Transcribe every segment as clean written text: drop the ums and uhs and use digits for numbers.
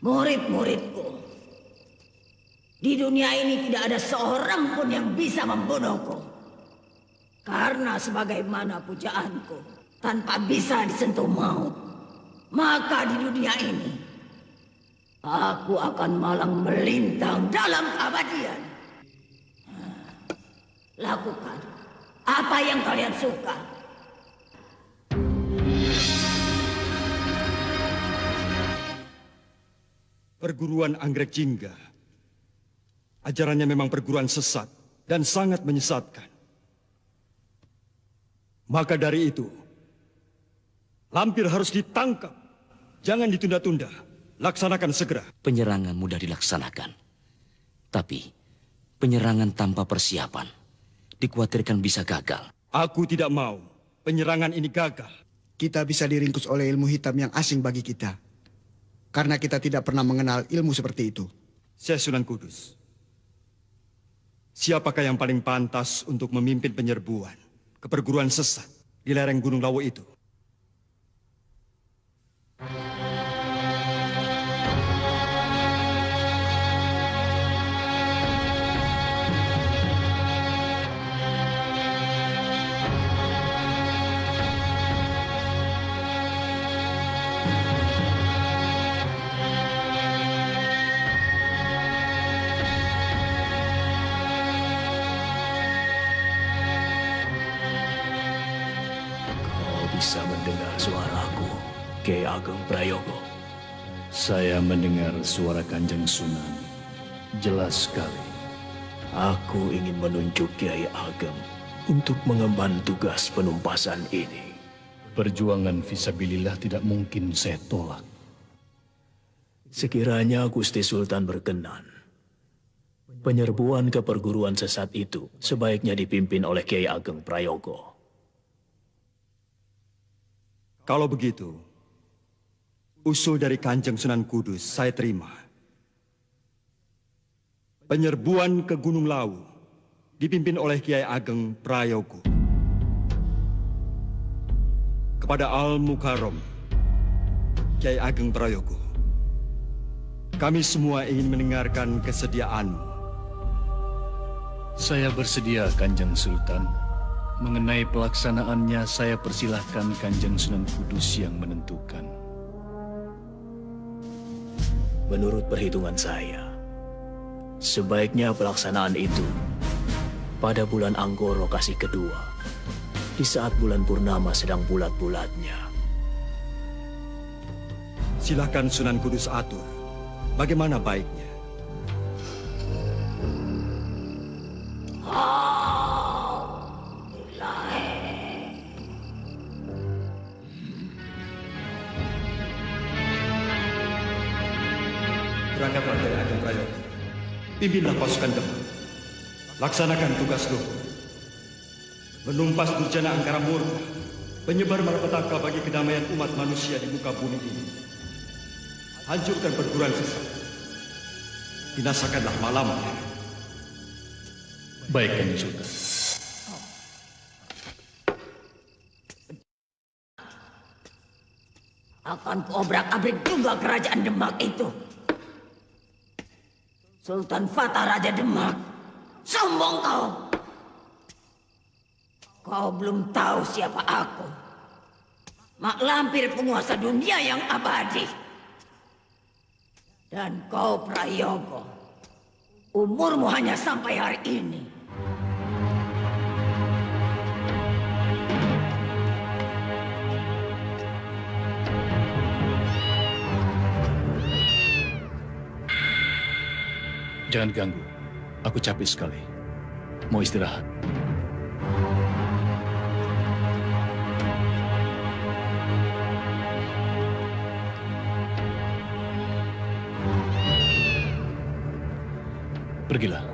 Murid-muridku, di dunia ini tidak ada seorang pun yang bisa membunuhku. Karena sebagaimana pujaanku, tanpa bisa disentuh maut, maka di dunia ini, aku akan malang melintang dalam keabadian. Lakukan apa yang kalian suka. Perguruan Anggrek Jingga, ajarannya memang perguruan sesat dan sangat menyesatkan. Maka dari itu, lampir harus ditangkap. Jangan ditunda-tunda. Laksanakan segera. Penyerangan mudah dilaksanakan. Tapi, penyerangan tanpa persiapan dikhawatirkan bisa gagal. Aku tidak mau penyerangan ini gagal. Kita bisa diringkus oleh ilmu hitam yang asing bagi kita. Karena kita tidak pernah mengenal ilmu seperti itu. Syekh Sunan Kudus, siapakah yang paling pantas untuk memimpin penyerbuan ke perguruan sesat di lereng Gunung Lawu itu? Bisa mendengar suaraku, Kyai Ageng Prayogo. Saya mendengar suara Kanjeng Sunan. Jelas sekali. Aku ingin menunjuk Kyai Ageng untuk mengemban tugas penumpasan ini. Perjuangan fisabilillah tidak mungkin saya tolak. Sekiranya Gusti Sultan berkenan, penyerbuan ke perguruan sesat itu sebaiknya dipimpin oleh Kyai Ageng Prayogo. Kalau begitu, usul dari Kanjeng Sunan Kudus saya terima. Penyerbuan ke Gunung Lawu dipimpin oleh Kyai Ageng Prayogo. Kepada Al-Mukarram, Kyai Ageng Prayogo, kami semua ingin mendengarkan kesediaanmu. Saya bersedia, Kanjeng Sultan. Mengenai pelaksanaannya, saya persilahkan Kanjeng Sunan Kudus yang menentukan. Menurut perhitungan saya, sebaiknya pelaksanaan itu pada bulan Anggoro Kasih kedua, di saat bulan purnama sedang bulat-bulatnya. Silahkan Sunan Kudus atur. Bagaimana baiknya? Berangkatlah Kyai Ageng Prayogo. Pimpinlah pasukan Demak. Laksanakan tugas luhur. Menumpas durjana angkara murka, penyebar malapetaka bagi kedamaian umat manusia di muka bumi ini. Hancurkan perguruan sesat. Binasakanlah malamnya. Baik, Kanjeng Sultan. Akan kuobrak-abrik juga kerajaan Demak itu. Sultan Fatah Raja Demak, sombong kau. Kau belum tahu siapa aku. Mak Lampir, penguasa dunia yang abadi. Dan kau Prayogo, umurmu hanya sampai hari ini. Jangan ganggu. Aku capek sekali. Mau istirahat. Pergilah.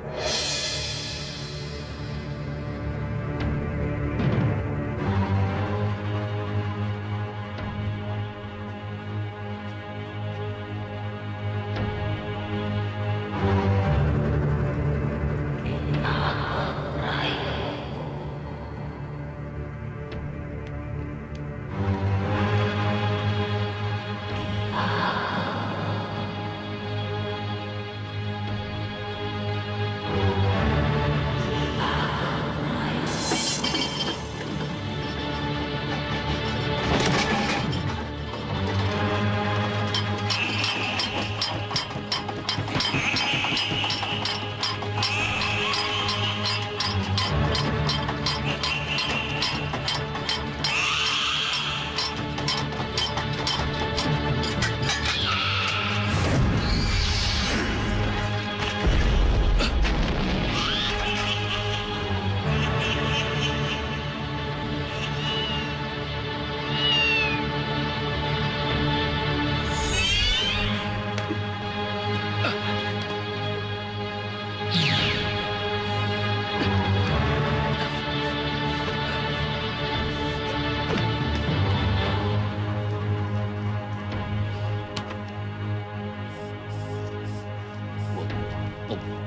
Assalamualaikum.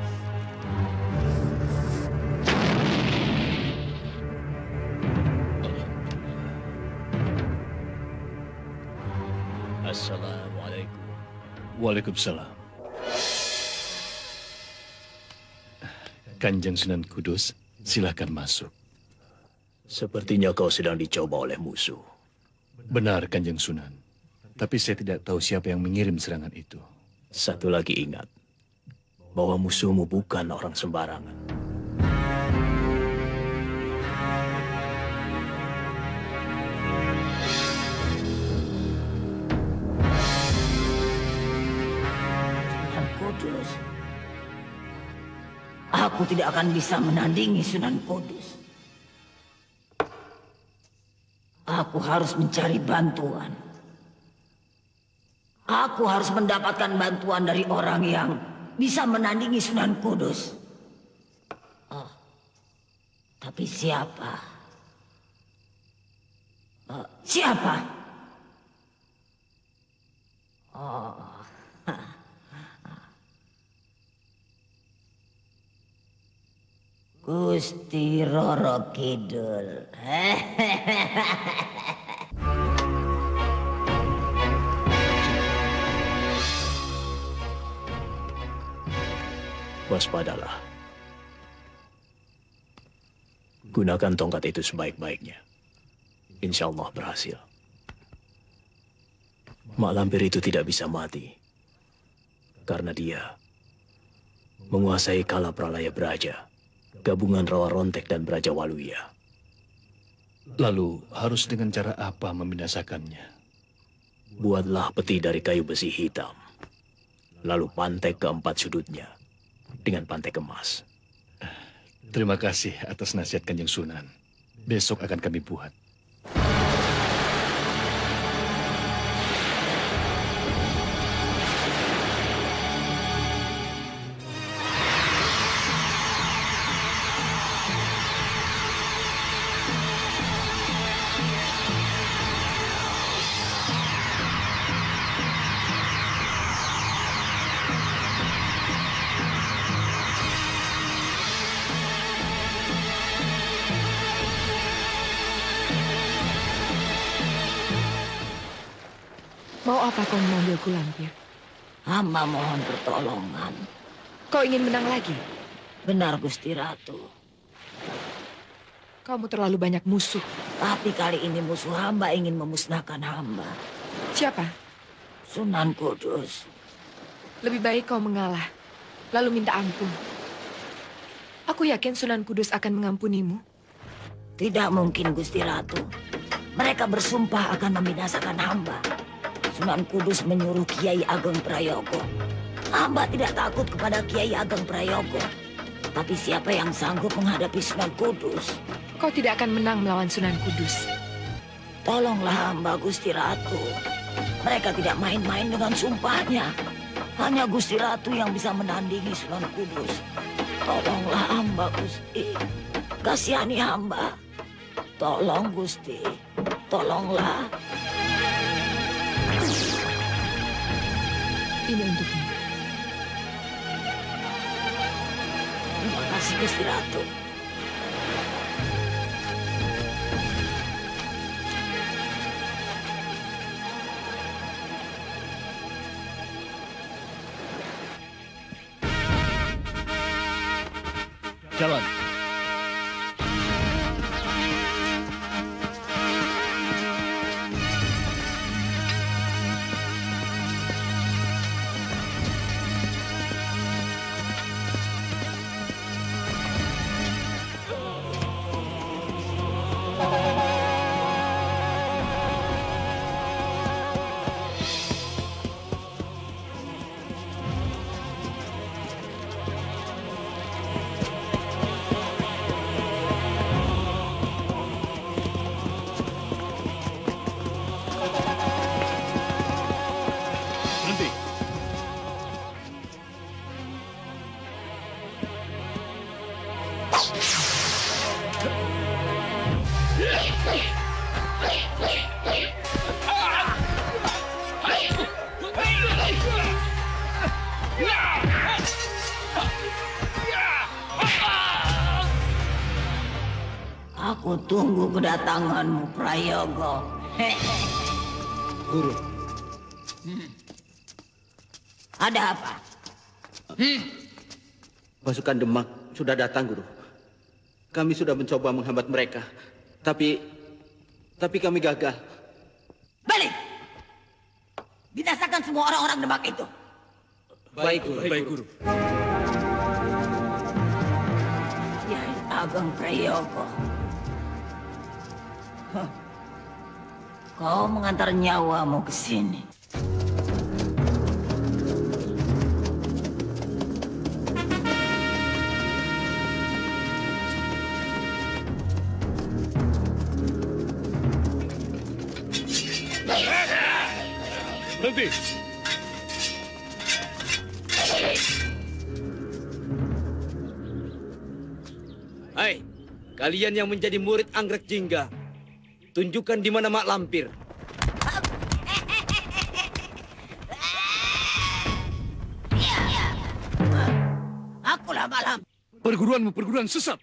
Waalaikumsalam. Kanjeng Sunan Kudus, silakan masuk. Sepertinya kau sedang dicoba oleh musuh. Benar, Kanjeng Sunan. Tapi saya tidak tahu siapa yang mengirim serangan itu. Satu lagi ingat, bahwa musuhmu bukan orang sembarangan. Sunan Kudus. Aku tidak akan bisa menandingi Sunan Kudus. Aku harus mencari bantuan. Aku harus mendapatkan bantuan dari orang yang bisa menandingi Sunan Kudus. Oh, tapi siapa? Siapa? Oh, Gusti Roro Kidul. Waspadalah. Gunakan tongkat itu sebaik-baiknya. Insya Allah berhasil. Mak Lampir itu tidak bisa mati. Karena dia menguasai Kala Pralaya Braja, gabungan Rawa Rontek dan Braja Waluya. Lalu harus dengan cara apa membinasakannya? Buatlah peti dari kayu besi hitam. Lalu pantek keempat sudutnya dengan pantek emas. Terima kasih atas nasihat Kanjeng Sunan. Besok akan kami buat. Mau apa kau memanggilku, Lampir? Hamba mohon pertolongan. Kau ingin menang lagi? Benar, Gusti Ratu. Kamu terlalu banyak musuh. Tapi kali ini musuh hamba ingin memusnahkan hamba. Siapa? Sunan Kudus. Lebih baik kau mengalah, lalu minta ampun. Aku yakin Sunan Kudus akan mengampunimu. Tidak mungkin, Gusti Ratu. Mereka bersumpah akan membinasakan hamba. Sunan Kudus menyuruh Kiai Ageng Prayogo. Hamba tidak takut kepada Kiai Ageng Prayogo. Tapi siapa yang sanggup menghadapi Sunan Kudus? Kau tidak akan menang melawan Sunan Kudus. Tolonglah hamba, Gusti Ratu. Mereka tidak main-main dengan sumpahnya. Hanya Gusti Ratu yang bisa menandingi Sunan Kudus. Tolonglah hamba, Gusti. Kasihani hamba. Tolong, Gusti. Tolonglah. Ini untukmu. Terima kasih, Gusti Ratu. Jalan. Berhenti. Aku tunggu kedatanganmu, Prayogo. Guru, Ada apa? Pasukan Demak sudah datang, Guru. Kami sudah mencoba menghambat mereka, tapi kami gagal. Balik! Binasakan semua orang-orang Demak itu. Baik, Guru. Baik, Guru. Nyai Ageng Prayogo. Kau mengantar nyawamu ke sini. Berhenti. Hai, kalian yang menjadi murid Anggrek Jingga, tunjukkan di mana Mak Lampir. Akulah malam. Perguruanmu perguruan sesat.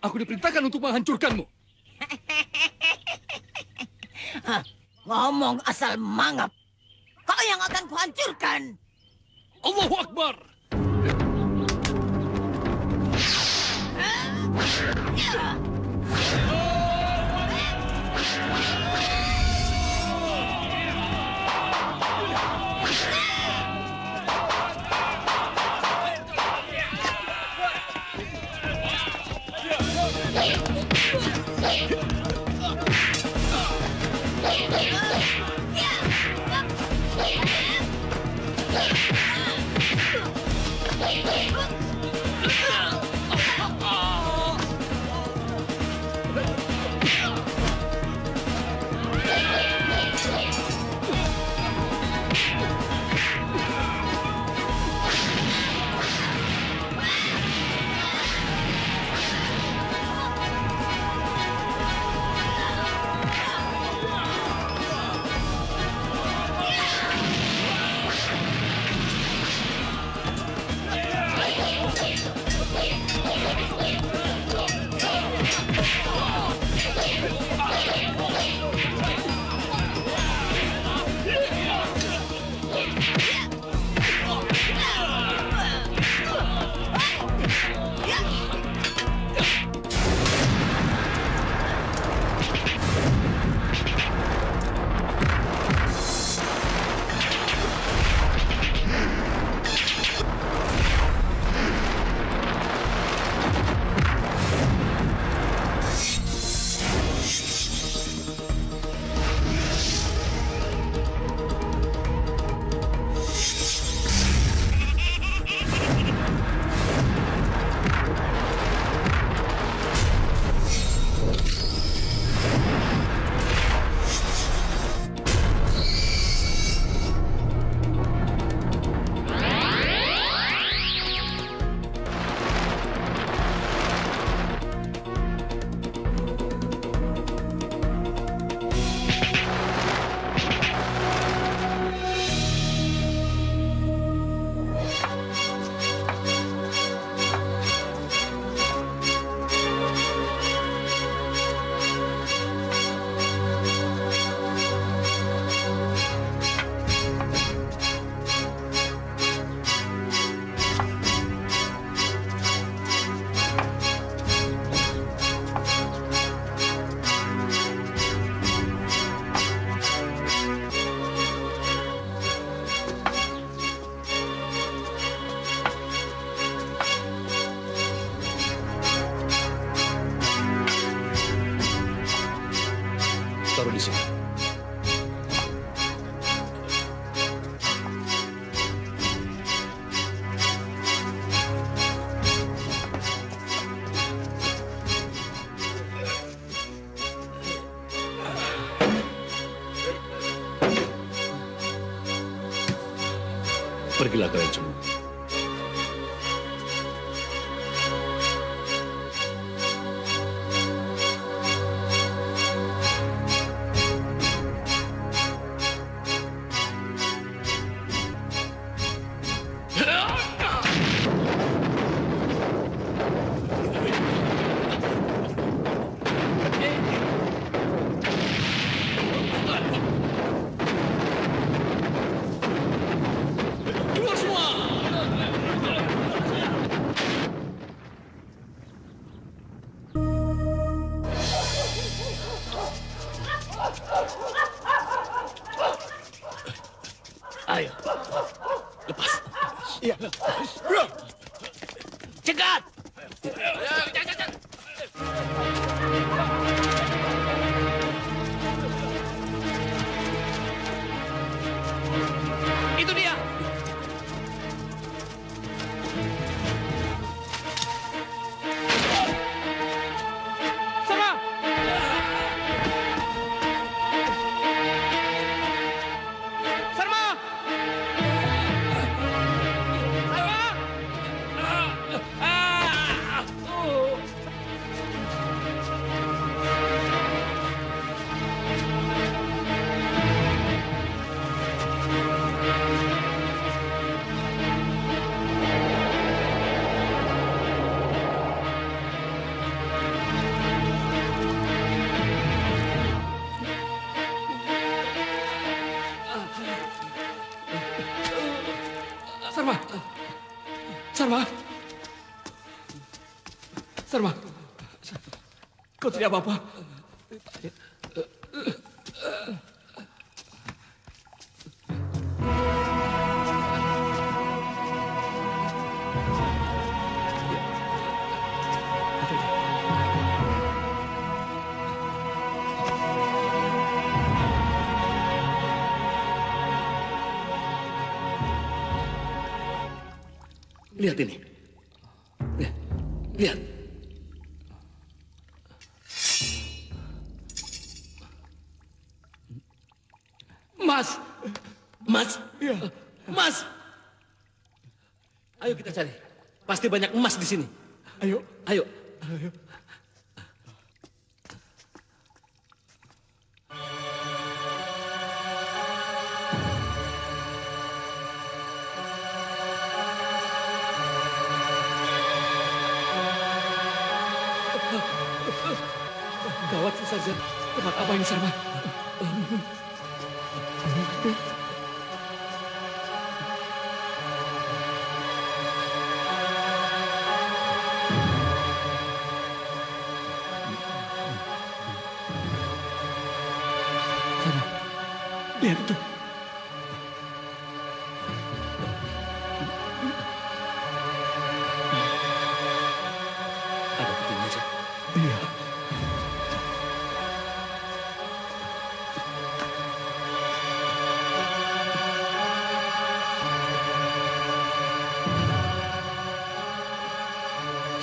Aku diperintahkan untuk menghancurkanmu. Ngomong asal mangap. Kau yang akan kuhancurkan. Allahu Akbar. Taruh di sini. Pergilah kalian semua. Lepas. Iya. Cegat! Itu dia! Sama! Sarma! Sarma! Sarma! Sarma! Kau tidak apa-apa? Lihat ini. Lihat. Lihat. Mas! Emas. Iya. Emas. Ayo kita cari. Pasti banyak emas di sini. Ayo. Ayo. Gawat, Sarjan. Tempat apa ini, Sarma? Sarma, lihat itu. Ada petinya, Jan. Iya.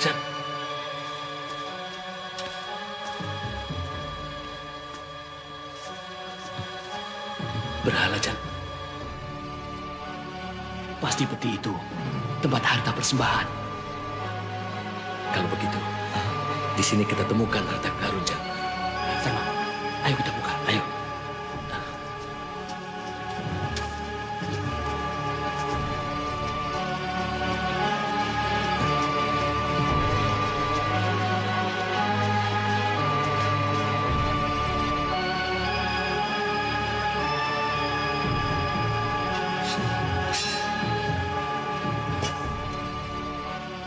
Jan. Berhala, Jan. Pasti peti itu tempat harta persembahan. Kalau begitu, di sini kita temukan harta karun, Jan. Sama, ayo kita buka, ayo.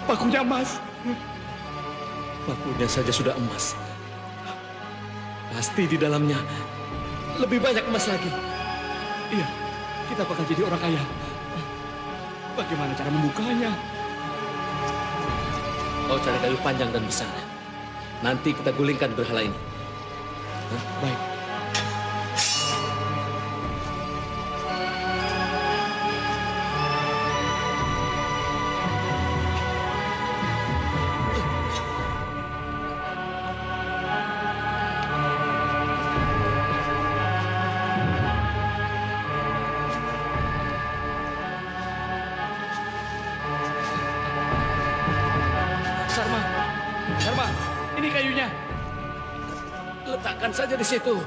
Pakunya emas. Pakunya saja sudah emas. Pasti di dalamnya lebih banyak emas lagi. Iya, kita bakal jadi orang kaya. Bagaimana cara membukanya? Kau cari kayu panjang dan besar. Nanti kita gulingkan berhala ini. Baik. Sarma, Sarma, ini kayunya. Letakkan saja di situ.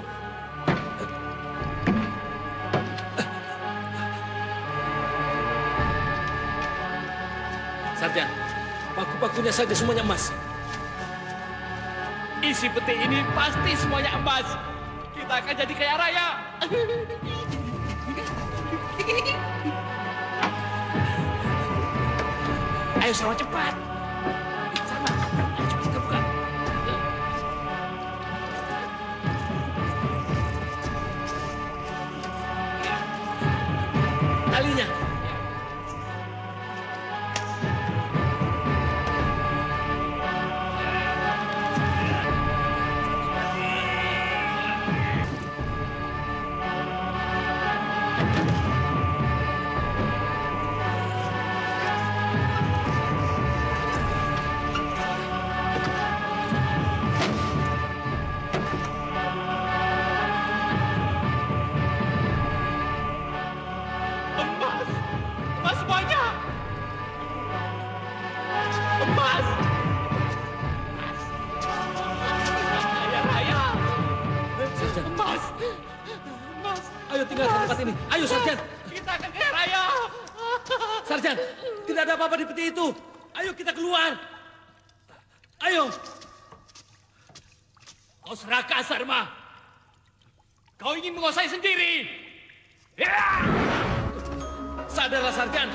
Sarjan, paku-pakunya saja semuanya emas. Isi peti ini pasti semuanya emas. Kita akan jadi kaya raya. Ayo Sarma cepat. Sarma, ayo cepat kita buka. Talinya. Mas! Raya! Sarjan. Mas! Mas! Ayo tinggalkan tempat ini. Ayo, Sarjan! Kita ke Kaya Raya! Sarjan, tidak ada apa-apa di peti itu. Ayo kita keluar. Ayo. Kau serakah, Sarma. Kau ingin menguasai sendiri. Ya! Sadarlah, Sarjan.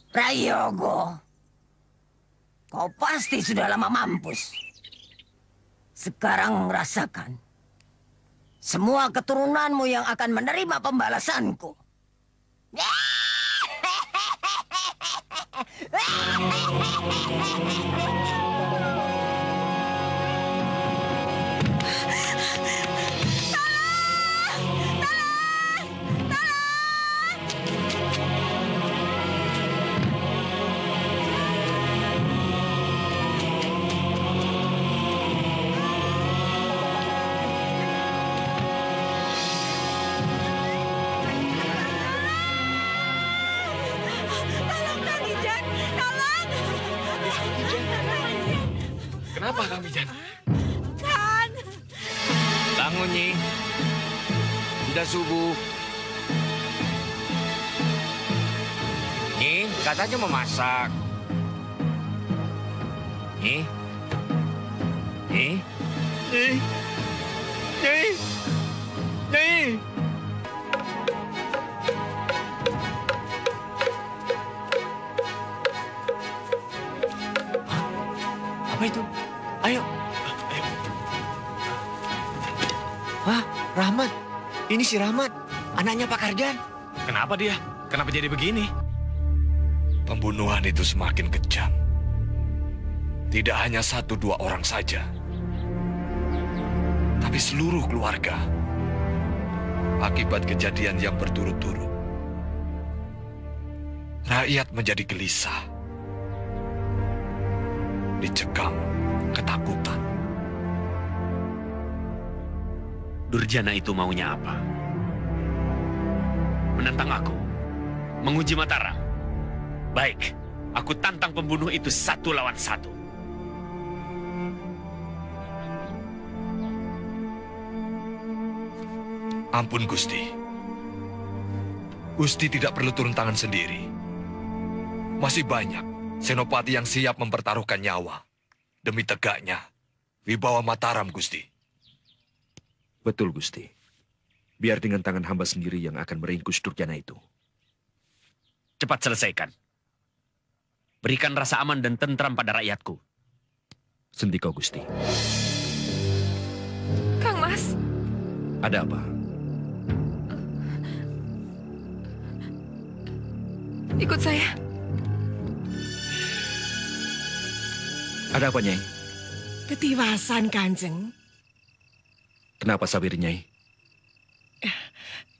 Prayogo, kau pasti sudah lama mampus. Sekarang rasakan. Semua keturunanmu yang akan menerima pembalasanku. Kenapa, Kang Mijan? Kan? Bangun, Nyi. Sudah subuh. Nyi, katanya mau masak. Nyi? Nyi? Nyi? Nyi? Nyi? Apa itu? Ayo. Ayo. Wah, Rahmat. Ini si Rahmat, anaknya Pak Karjan. Kenapa dia? Kenapa jadi begini? Pembunuhan itu semakin kejam. Tidak hanya 1-2 orang saja, tapi seluruh keluarga. Akibat kejadian yang berturut-turut, rakyat menjadi gelisah, dicekam ketakutan. Durjana itu maunya apa? Menentang aku? Menguji Mataram? Baik, aku tantang pembunuh itu 1 lawan 1. Ampun, Gusti. Gusti tidak perlu turun tangan sendiri. Masih banyak senopati yang siap mempertaruhkan nyawa demi tegaknya wibawa Mataram, Gusti. Betul, Gusti. Biar dengan tangan hamba sendiri yang akan meringkus Durjana itu. Cepat selesaikan. Berikan rasa aman dan tentram pada rakyatku. Sendi kau, Gusti. Kang Mas. Ada apa? Ikut saya. Ada apa, Nyai? Ketiwasan, Kanjeng. Kenapa Sabir, Nyai?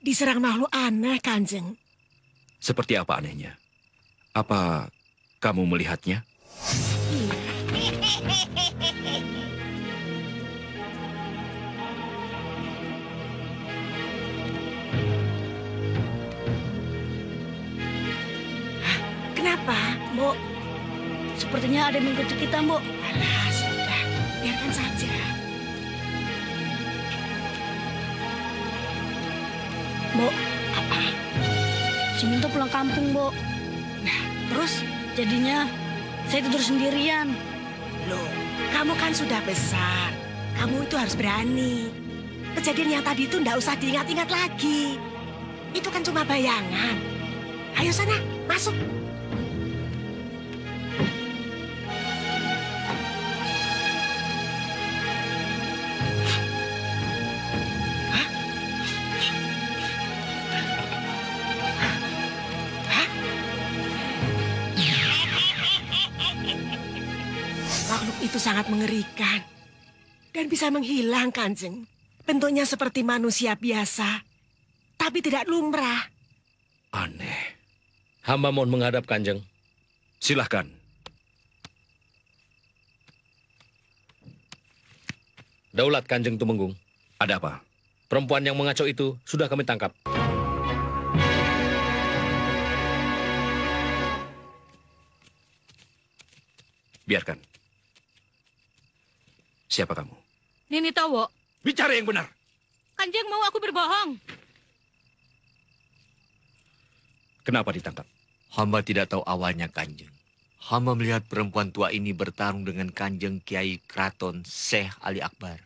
Diserang makhluk aneh, Kanjeng. Seperti apa anehnya? Apa kamu melihatnya? Kenapa? Mbok, sepertinya ada yang mengikuti kita, Mbok. Alah, sudah. Biarkan saja. Mbok, apa? Si Minto pulang kampung, Mbok. Nah, terus jadinya saya tidur sendirian. Loh, Kamu kan sudah besar. Kamu itu harus berani. Kejadian yang tadi itu ndak usah diingat-ingat lagi. Itu kan cuma bayangan. Ayo sana, masuk. Makhluk itu sangat mengerikan dan bisa menghilang, Kanjeng. Bentuknya seperti manusia biasa, tapi tidak lumrah. Aneh. Hamba mohon menghadap, Kanjeng. Silahkan. Daulat Kanjeng Tumenggung. Ada apa? Perempuan yang mengacau itu sudah kami tangkap. Biarkan. Siapa kamu? Nini Towo. Bicara yang benar. Kanjeng mau aku berbohong. Kenapa ditangkap? Hamba tidak tahu awalnya, Kanjeng. Hamba melihat perempuan tua ini bertarung dengan Kanjeng Kiai Kraton Syekh Ali Akbar.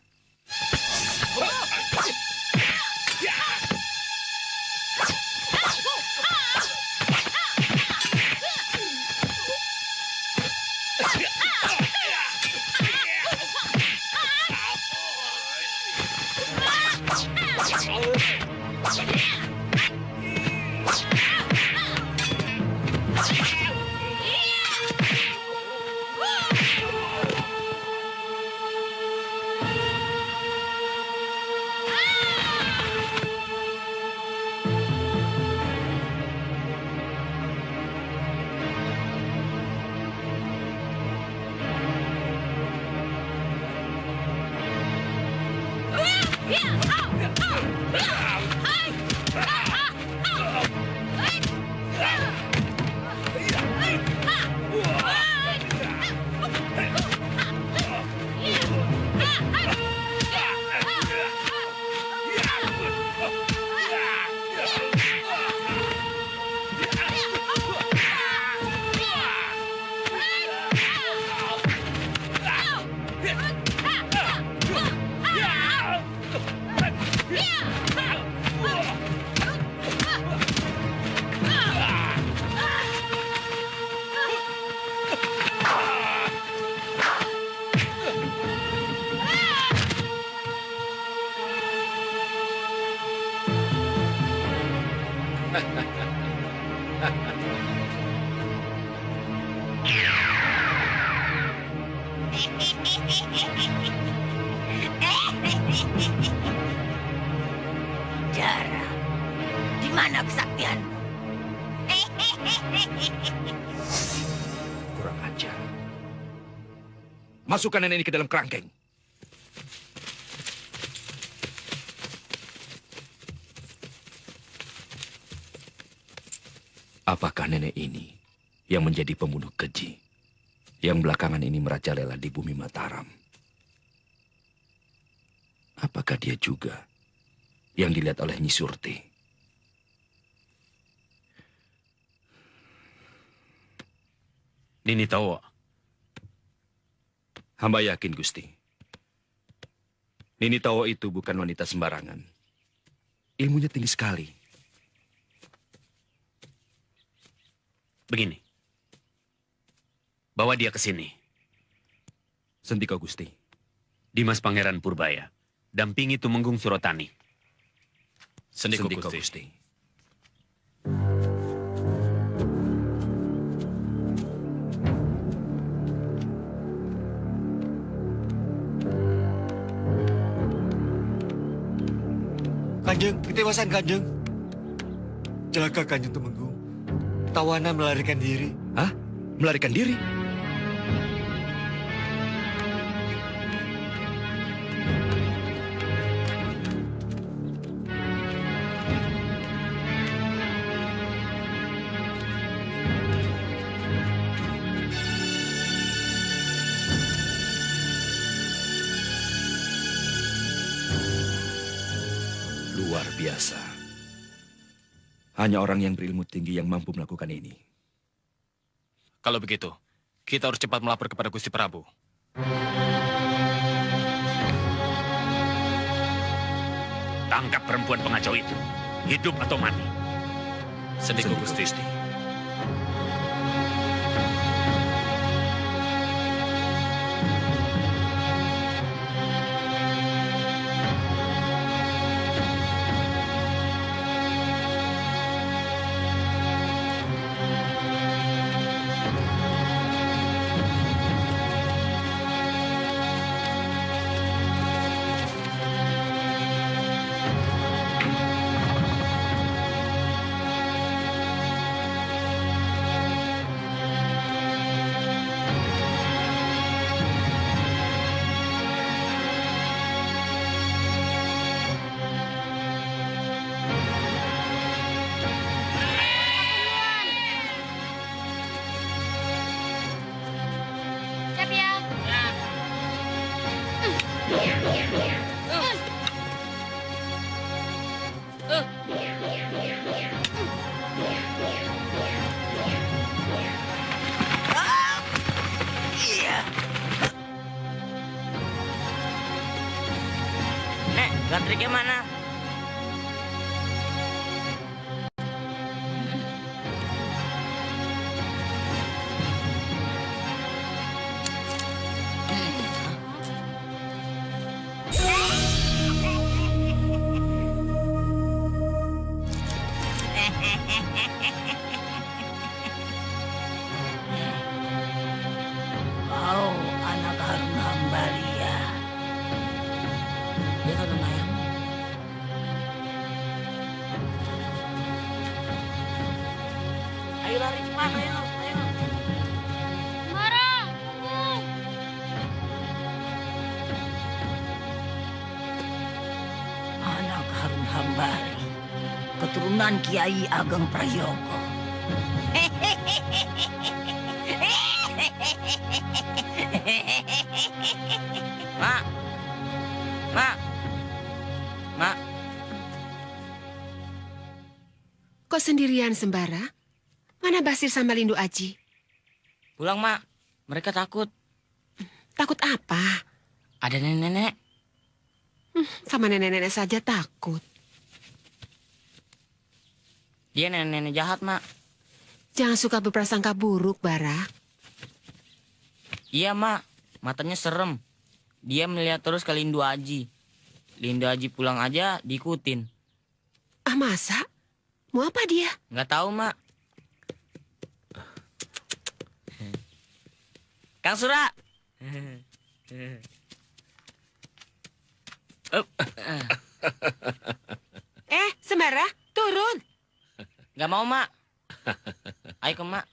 Jara, di mana kesaktianmu? Kurang ajar. Masukkan nenek ini ke dalam kerangkeng. Apakah nenek ini yang menjadi pembunuh keji, yang belakangan ini merajalela di bumi Mataram? Apakah dia juga yang dilihat oleh Nyi Surti? Nini Towo. Hamba yakin, Gusti. Nini Towo itu bukan wanita sembarangan. Ilmunya tinggi sekali. Begini. Bawa dia ke sini. Sendika, Gusti. Dimas Pangeran Purbaya. Dampingi Tumenggung Surotani. Sendika, Gusti. Kanjeng, ketewasan Kanjeng. Celaka Kanjeng Tumenggung. Tawanan melarikan diri. Hah? Melarikan diri? Luar biasa. Hanya orang yang berilmu tinggi yang mampu melakukan ini. Kalau begitu, kita harus cepat melapor kepada Gusti Prabu. Tangkap perempuan pengacau itu. Hidup atau mati. Sendiku Gusti. Nek, gantriknya mana? Kau anak Harun Hambalia. Dia kan ayam. Ayo lari cepat, ayo. Mara, tunggu. Anak Harun Hambali, keturunan Kiai Ageng Prayogo. Mak. Kok sendirian Sembara? Mana Basir sama Lindu Aji? Pulang, Mak. Mereka takut. Takut apa? Ada nenek-nenek. Sama nenek-nenek saja takut. Dia nenek-nenek jahat, Mak. Jangan suka berprasangka buruk, Bara. Iya, Mak. Matanya serem. Dia melihat terus ke Lindu Aji. Lindu Aji pulang aja diikutin. Ah, masa? Mau apa dia? Nggak tahu, Mak. Kang Sura. Sembara, turun. Nggak mau, Mak. Ayo ke Mak.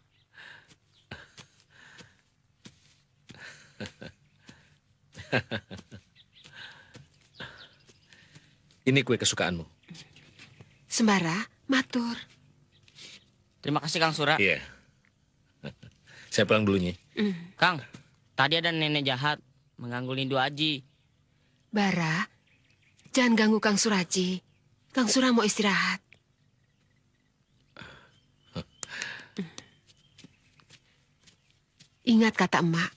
Ini kue kesukaanmu. Sembara, matur. Terima kasih, Kang Sura. Iya. Saya pulang dulunya. Kang, tadi ada nenek jahat mengganggu Lindu Aji. Bara, jangan ganggu Kang Suraji. Kang Sura mau istirahat. Ingat kata emak,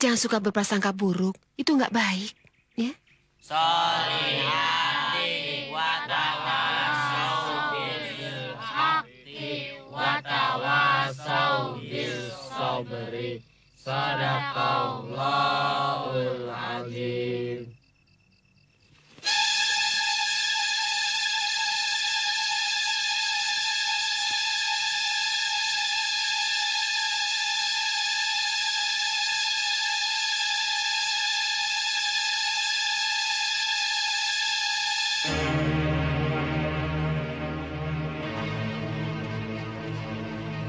jangan suka berprasangka buruk. Itu nggak baik, ya? Solihati watawasau bil hakti watawasau bil sabri. Sadaqallahul azim.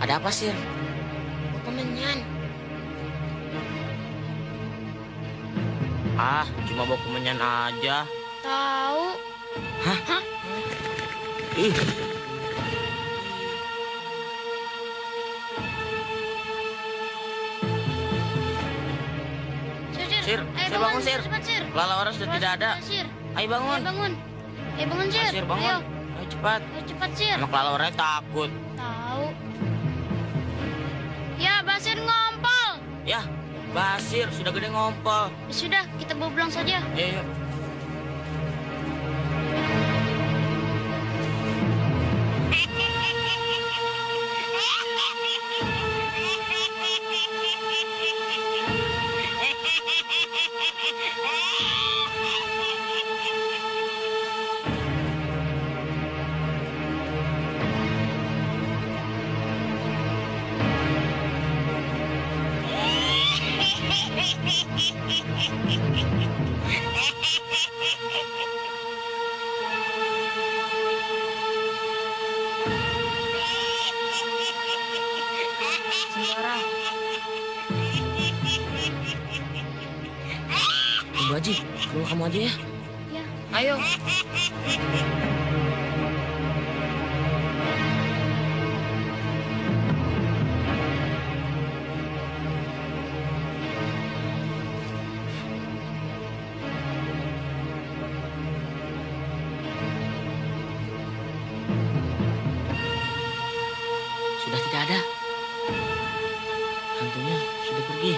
Ada apa, Sir? Kemenyan. Ah, cuma bawa kemenyan aja. Tahu. Hah? Ih. Sir, Sir bangun, Sir. Cepat, Sir. Lala orang sudah tidak ada. Sir. Ayo bangun. Ayo bangun. Ayo bangun, Sir. Sir, bangun. Ayo. Ayo cepat. Ayo cepat, Sir. Anak Lala orangnya takut. Tahu. Ya, Basir ngompol. Ya, Basir, sudah gede ngompol. Sudah, kita bawa pulang saja. Ayo. Ibu Haji, keluar kamu aja ya. Ya. Ayo. Sudah tidak ada. Hantunya sudah pergi.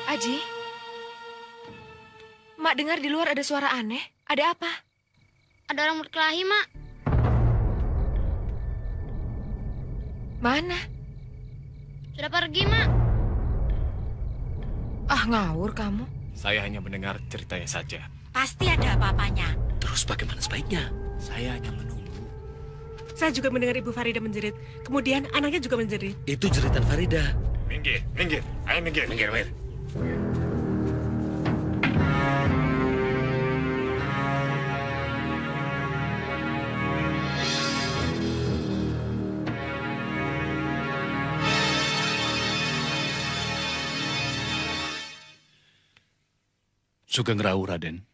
Aji, Mak dengar di luar ada suara aneh. Ada apa? Ada orang berkelahi, Mak. Mana? Sudah pergi, Mak. Ah, ngawur kamu. Saya hanya mendengar ceritanya saja. Pasti ada apa-apanya. Terus bagaimana sebaiknya? Saya hanya menunggu. Saya juga mendengar Ibu Farida menjerit. Kemudian anaknya juga menjerit. Itu jeritan Farida. Minggir, minggir. Ayo minggir. Minggir, minggir. Sugeng Rawu, Raden.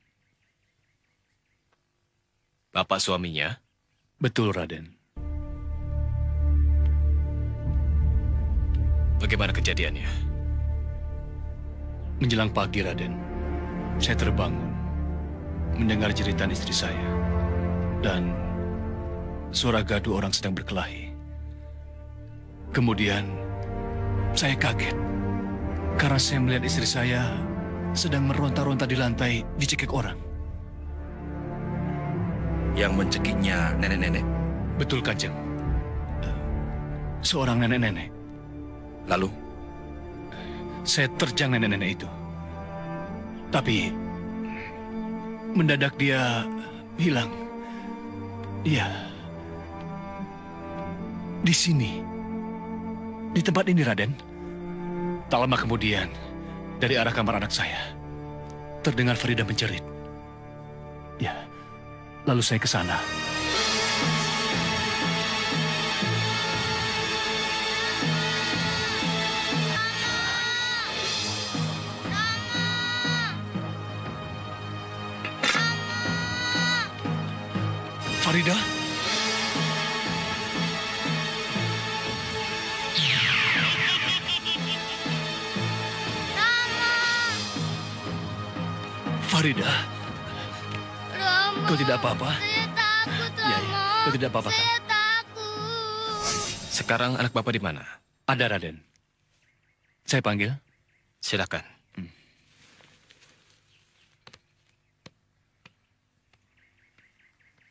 Bapak suaminya? Betul, Raden. Bagaimana kejadiannya? Menjelang pagi, Raden, saya terbangun, mendengar jeritan istri saya, dan suara gaduh orang sedang berkelahi. Kemudian, saya kaget, karena saya melihat istri saya sedang meronta-ronta di lantai, dicekik orang. Yang mencekiknya nenek-nenek? Betul, Kanjeng. Seorang nenek-nenek. Lalu? Saya terjang nenek-nenek itu. Tapi, mendadak dia hilang. Iya. Di sini. Di tempat ini, Raden. Tak lama kemudian, dari arah kamar anak saya, terdengar Farida menjerit. Ya, Lalu saya ke sana. Farida? Farida, kau tidak apa-apa? Ya, kau tidak apa-apa kan? Sekarang anak Bapak di mana? Ada, Raden. Saya panggil. Silakan.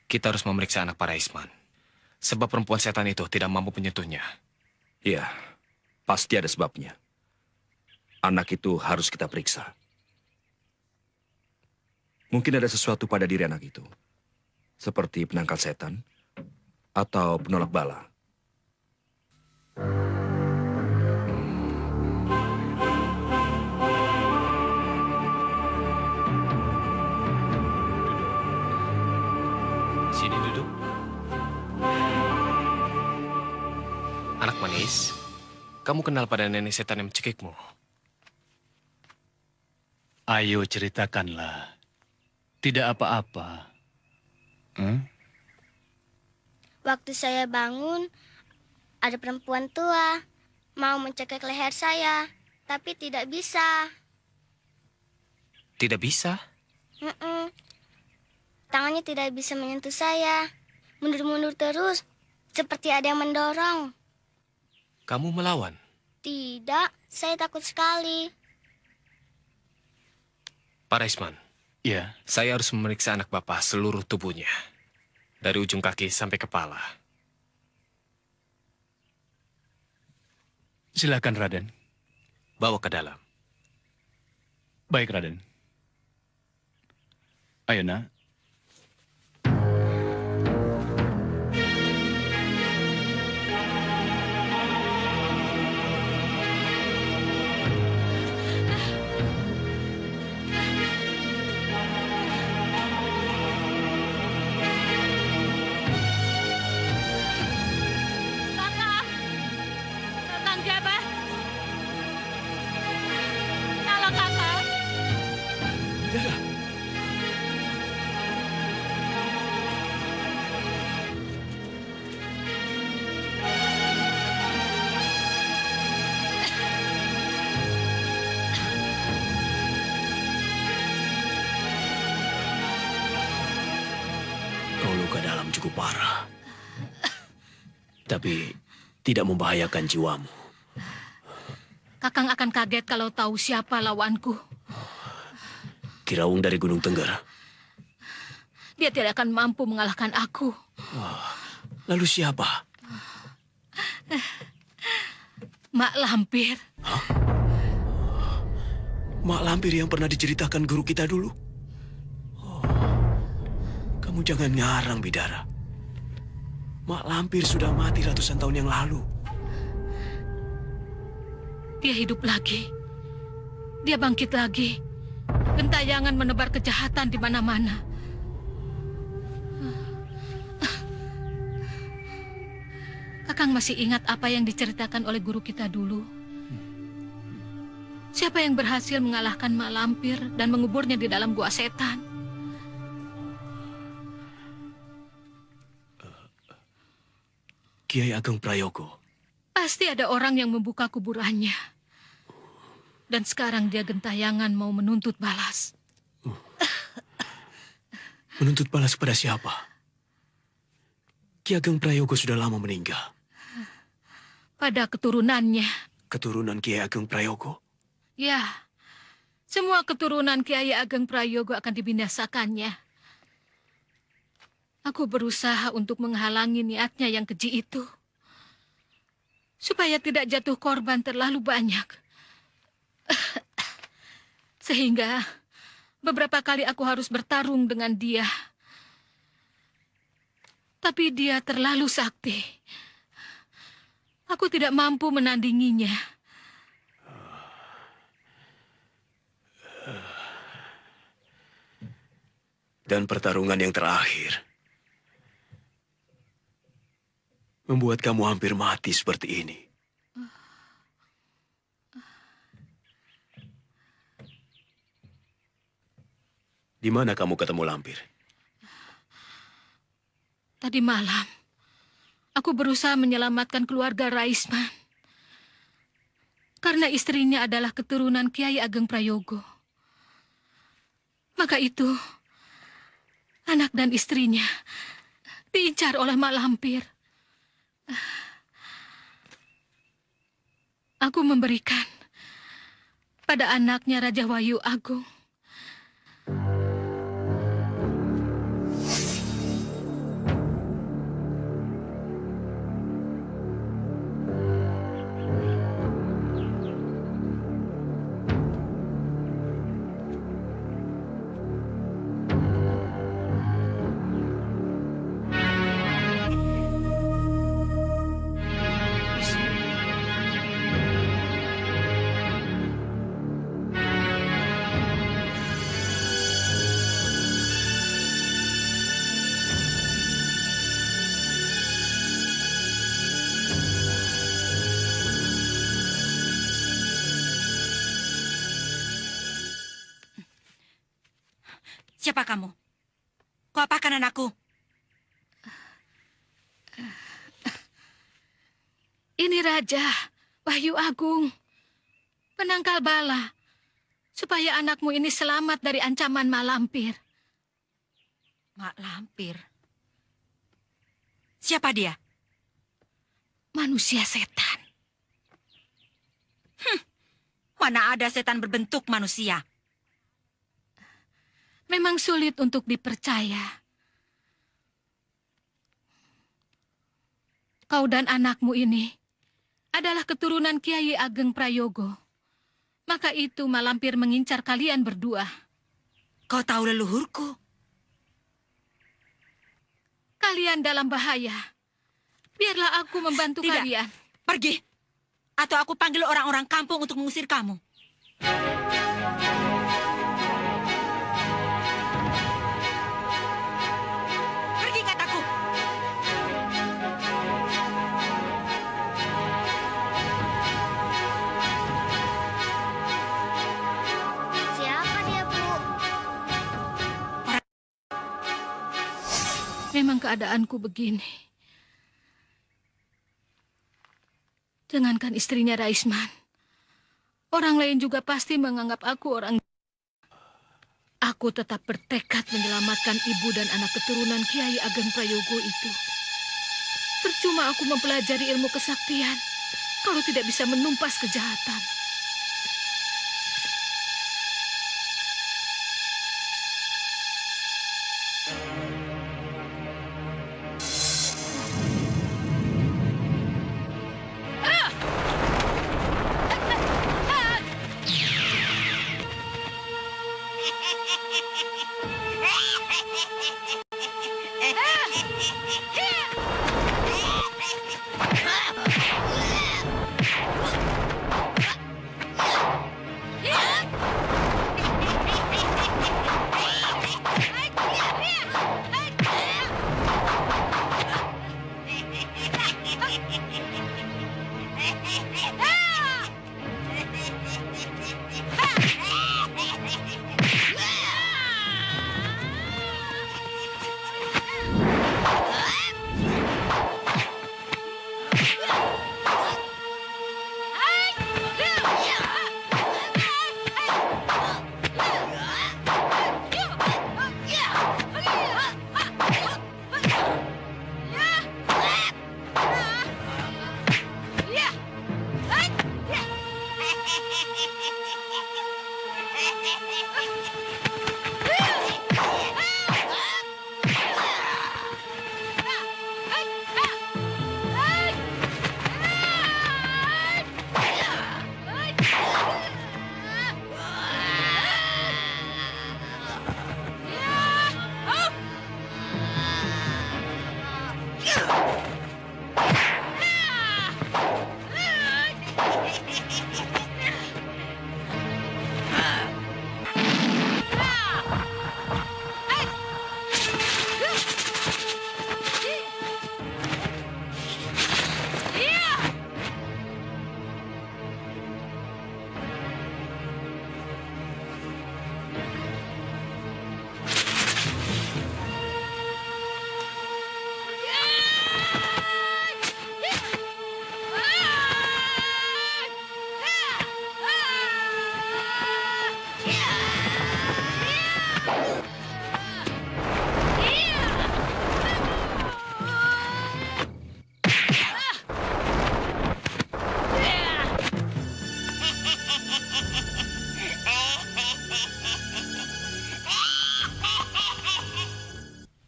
Kita harus memeriksa anak para Isman. Sebab perempuan setan itu tidak mampu menyentuhnya. Iya, pasti ada sebabnya. Anak itu harus kita periksa. Mungkin ada sesuatu pada diri anak itu. Seperti penangkal setan atau penolak bala. Sini duduk. Anak manis, kamu kenal pada nenek setan yang mencekikmu? Ayo ceritakanlah. Tidak apa-apa. Waktu saya bangun, ada perempuan tua mau mencekik leher saya, tapi tidak bisa. Tidak bisa? Tangannya tidak bisa menyentuh saya. Mundur-mundur terus, seperti ada yang mendorong. Kamu melawan? Tidak, saya takut sekali. Pak Resman. Iya. Saya harus memeriksa anak Bapak seluruh tubuhnya. Dari ujung kaki sampai kepala. Silakan, Raden. Bawa ke dalam. Baik, Raden. Ayo, nak. Cukup parah. Tapi tidak membahayakan jiwamu. Kakang akan kaget kalau tahu siapa lawanku. Kiraung dari Gunung Tengger. Dia tidak akan mampu mengalahkan aku. Lalu siapa? Mak Lampir. Mak Lampir yang pernah diceritakan guru kita dulu? Kamu jangan ngarang, Bidara. Mak Lampir sudah mati ratusan tahun yang lalu. Dia hidup lagi. Dia bangkit lagi. Gentayangan menebar kejahatan di mana-mana. Kakang masih ingat apa yang diceritakan oleh guru kita dulu? Siapa yang berhasil mengalahkan Mak Lampir dan menguburnya di dalam gua setan? Kiai Ageng Prayogo. Pasti ada orang yang membuka kuburannya. Dan sekarang dia gentayangan mau menuntut balas. Menuntut balas kepada siapa? Ki Ageng Prayogo sudah lama meninggal. Pada keturunannya. Keturunan Kiai Ageng Prayogo? Ya, semua keturunan Kiai Ageng Prayogo akan dibinasakannya. Aku berusaha untuk menghalangi niatnya yang keji itu. Supaya tidak jatuh korban terlalu banyak. Sehingga beberapa kali aku harus bertarung dengan dia. Tapi dia terlalu sakti. Aku tidak mampu menandinginya. Dan pertarungan yang terakhir membuat kamu hampir mati seperti ini. Di mana kamu ketemu lampir? Tadi malam, aku berusaha menyelamatkan keluarga Raisman. Karena istrinya adalah keturunan Kiai Ageng Prayogo. Maka itu, anak dan istrinya diincar oleh mak lampir. Aku memberikan pada anaknya Raja Wahyu Agung. Siapa kamu? Kau apakan anakku? Ini Raja Wahyu Agung, penangkal bala, supaya anakmu ini selamat dari ancaman mak lampir. Mak lampir? Siapa dia? Manusia setan. Mana ada setan berbentuk manusia? Memang sulit untuk dipercaya. Kau dan anakmu ini adalah keturunan Kiai Ageng Prayogo. Maka itu mak lampir mengincar kalian berdua. Kau tahu leluhurku? Kalian dalam bahaya. Biarlah aku membantu kalian. Pergi. Atau aku panggil orang-orang kampung untuk mengusir kamu. Pergi kataku. Siapa dia, Bu? Memang keadaanku begini. Jangankan istrinya Raisman, orang lain juga pasti menganggap aku orang. Aku tetap bertekad menyelamatkan ibu dan anak keturunan Kiai Ageng Prayogo itu. Percuma aku mempelajari ilmu kesaktian kalau tidak bisa menumpas kejahatan.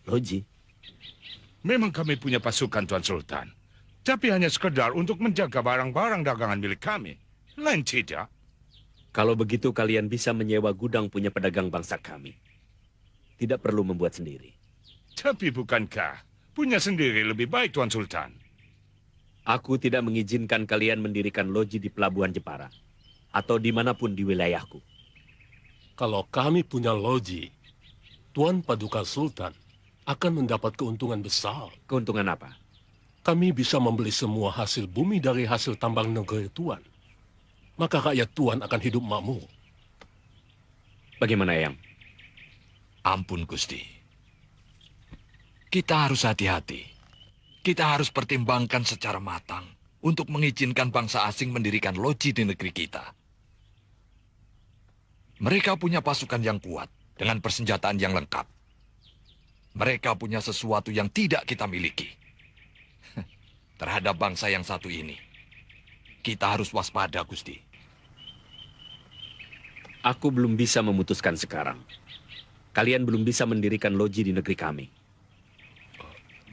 Loji? Memang kami punya pasukan, Tuan Sultan. Tapi hanya sekedar untuk menjaga barang-barang dagangan milik kami. Lain tidak. Kalau begitu kalian bisa menyewa gudang punya pedagang bangsa kami. Tidak perlu membuat sendiri. Tapi bukankah punya sendiri lebih baik, Tuan Sultan? Aku tidak mengizinkan kalian mendirikan loji di Pelabuhan Jepara. Atau dimanapun di wilayahku. Kalau kami punya loji, Tuan Paduka Sultan akan mendapat keuntungan besar. Keuntungan apa? Kami bisa membeli semua hasil bumi dari hasil tambang negeri Tuan. Maka rakyat Tuan akan hidup makmur. Bagaimana, Eyang? Ampun, Gusti. Kita harus hati-hati. Kita harus pertimbangkan secara matang untuk mengizinkan bangsa asing mendirikan loji di negeri kita. Mereka punya pasukan yang kuat dengan persenjataan yang lengkap. Mereka punya sesuatu yang tidak kita miliki. Terhadap bangsa yang satu ini, kita harus waspada, Gusti. Aku belum bisa memutuskan sekarang. Kalian belum bisa mendirikan loji di negeri kami.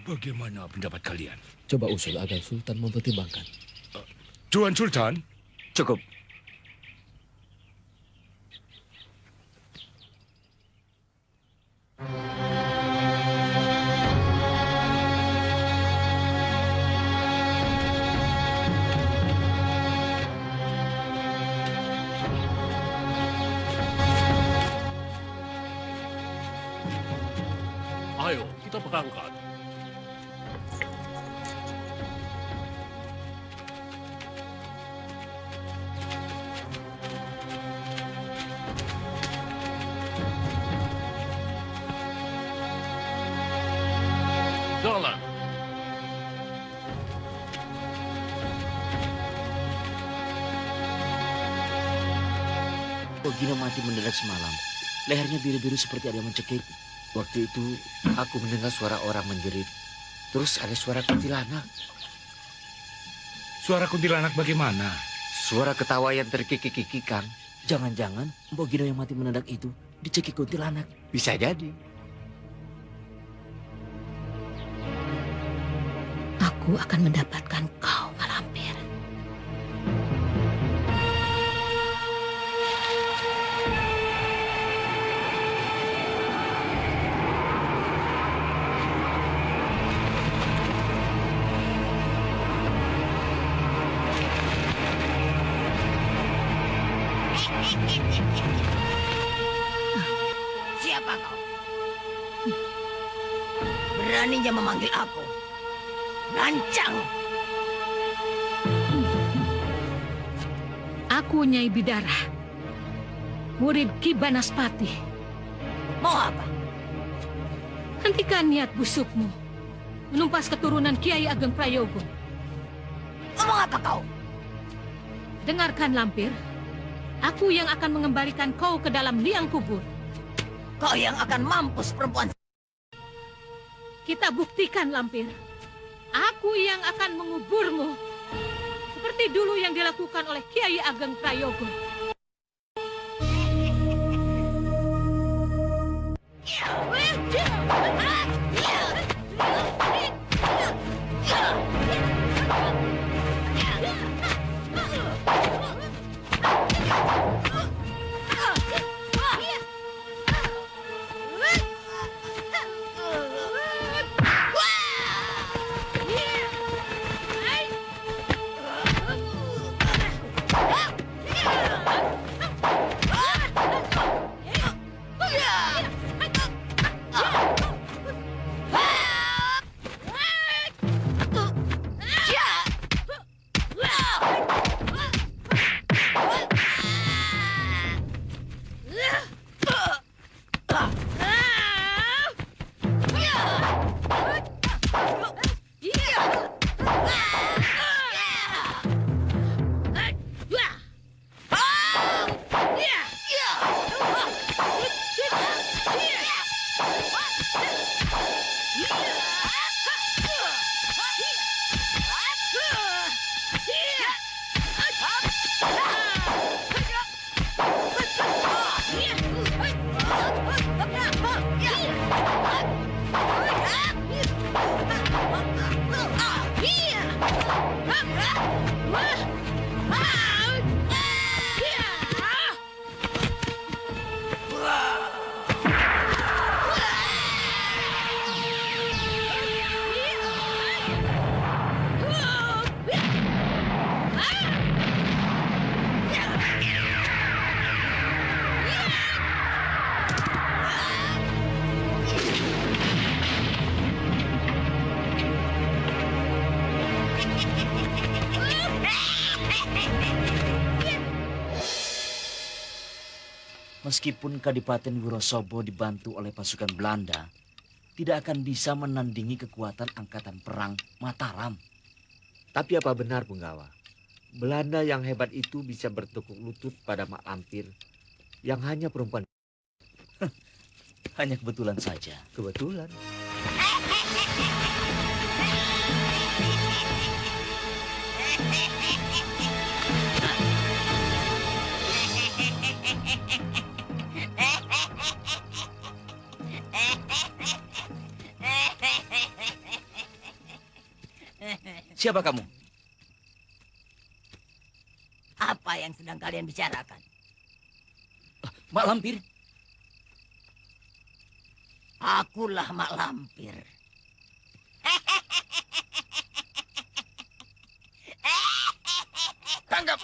Bagaimana pendapat kalian? Coba usul agar Sultan mempertimbangkan. Tuan Sultan? Cukup. Ayo, kita berangkat. Jalan. Ogino mati mendadak semalam. Lehernya biru-biru seperti ada yang mencekik. Waktu itu aku mendengar suara orang menjerit. Terus ada suara kuntilanak. Suara kuntilanak bagaimana? Suara ketawa yang terkikik-kikik, Kang. Jangan-jangan Mbok Gino yang mati mendadak itu dicekik kuntilanak. Bisa jadi. Aku akan mendapatkan kau, Malampir. Siapa kau? Beraninya memanggil aku. Lancang. Aku Nyai Bidara, murid Ki Banaspati. Mau apa? Hentikan niat busukmu, menumpas keturunan Kiai Ageng Prayogo. Ngomong apa kau? Dengarkan, Lampir. Aku yang akan mengembalikan kau ke dalam liang kubur. Kau yang akan mampus, perempuan. Kita buktikan, Lampir. Aku yang akan menguburmu. Seperti dulu yang dilakukan oleh Kiai Ageng Prayogo. Yeah! Meskipun Kadipaten Wonosobo dibantu oleh pasukan Belanda, tidak akan bisa menandingi kekuatan angkatan perang Mataram. Tapi apa benar, Punggawa? Belanda yang hebat itu bisa bertekuk lutut pada Mak Lampir yang hanya perempuan. Hanya kebetulan saja. Kebetulan. Siapa kamu? Apa yang sedang kalian bicarakan? Mak Lampir. Akulah Mak Lampir. Tangkap!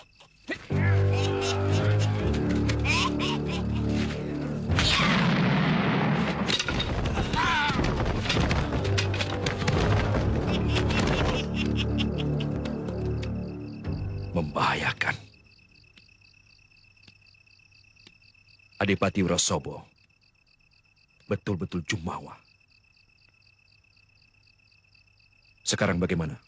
Membahayakan. Adipati Wonosobo betul-betul jumawa. Sekarang bagaimana?